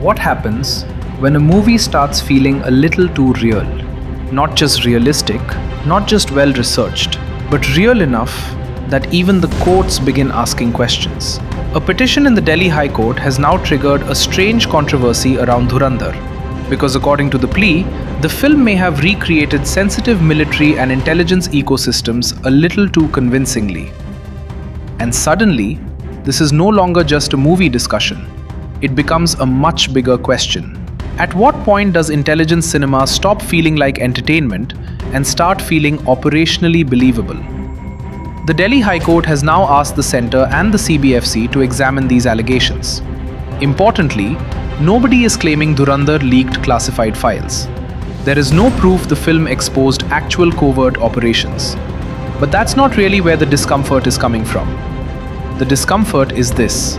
What happens when a movie starts feeling a little too real? Not just realistic, not just well researched, but real enough that even the courts begin asking questions. A petition in the Delhi High Court has now triggered a strange controversy around Dhurandhar, because according to the plea, the film may have recreated sensitive military and intelligence ecosystems a little too convincingly. And suddenly, this is no longer just a movie discussion. It becomes a much bigger question. At what point does intelligence cinema stop feeling like entertainment and start feeling operationally believable? The Delhi High Court has now asked the Centre and the CBFC to examine these allegations. Importantly, nobody is claiming Dhurandhar leaked classified files. There is no proof the film exposed actual covert operations. But that's not really where the discomfort is coming from. The discomfort is this.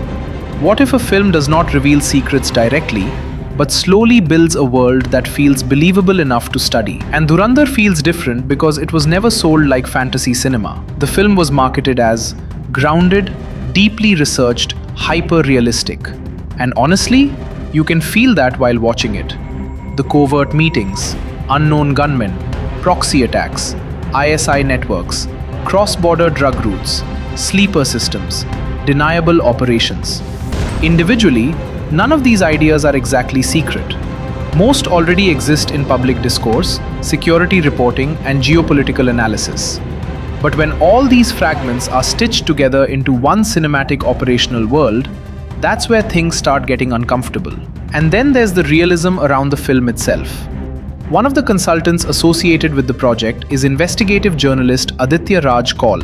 What if a film does not reveal secrets directly, but slowly builds a world that feels believable enough to study? And Dhurandhar feels different because it was never sold like fantasy cinema. The film was marketed as grounded, deeply researched, hyper-realistic. And honestly, you can feel that while watching it. The covert meetings, unknown gunmen, proxy attacks, ISI networks, cross-border drug routes, sleeper systems, deniable operations. Individually, none of these ideas are exactly secret. Most already exist in public discourse, security reporting, and geopolitical analysis. But when all these fragments are stitched together into one cinematic operational world, that's where things start getting uncomfortable. And then there's the realism around the film itself. One of the consultants associated with the project is investigative journalist Aditya Raj Kaul,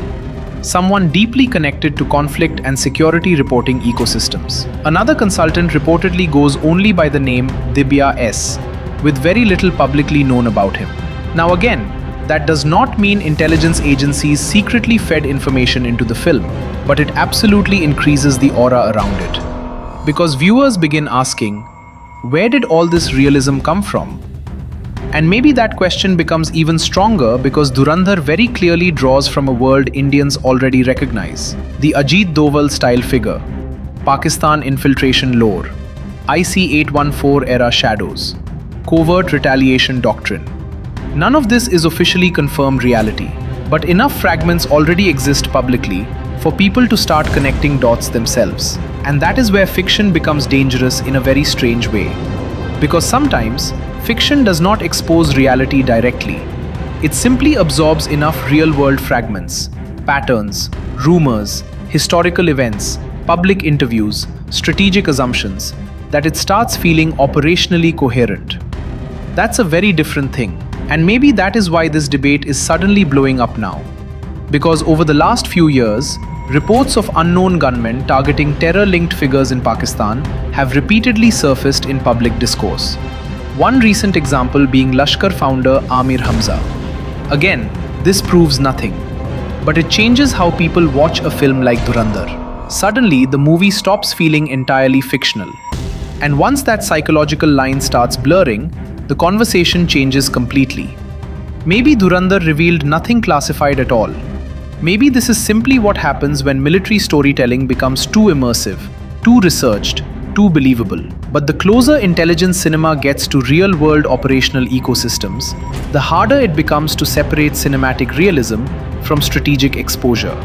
someone deeply connected to conflict and security reporting ecosystems. Another consultant reportedly goes only by the name Dibya S, with very little publicly known about him. Now again, that does not mean intelligence agencies secretly fed information into the film, but it absolutely increases the aura around it. Because viewers begin asking, where did all this realism come from? And maybe that question becomes even stronger because Dhurandhar very clearly draws from a world Indians already recognize. The Ajit Doval-style figure, Pakistan infiltration lore, IC-814 era shadows, covert retaliation doctrine. None of this is officially confirmed reality, but enough fragments already exist publicly for people to start connecting dots themselves. And that is where fiction becomes dangerous in a very strange way. Because sometimes, fiction does not expose reality directly. It simply absorbs enough real-world fragments, patterns, rumors, historical events, public interviews, strategic assumptions, that it starts feeling operationally coherent. That's a very different thing. And maybe that is why this debate is suddenly blowing up now. Because over the last few years, reports of unknown gunmen targeting terror-linked figures in Pakistan have repeatedly surfaced in public discourse. One recent example being Lashkar founder Amir Hamza. Again, this proves nothing. But it changes how people watch a film like Dhurandhar. Suddenly, the movie stops feeling entirely fictional. And once that psychological line starts blurring, the conversation changes completely. Maybe Dhurandhar revealed nothing classified at all. Maybe this is simply what happens when military storytelling becomes too immersive, too researched, too believable. But the closer intelligence cinema gets to real-world operational ecosystems, the harder it becomes to separate cinematic realism from strategic exposure.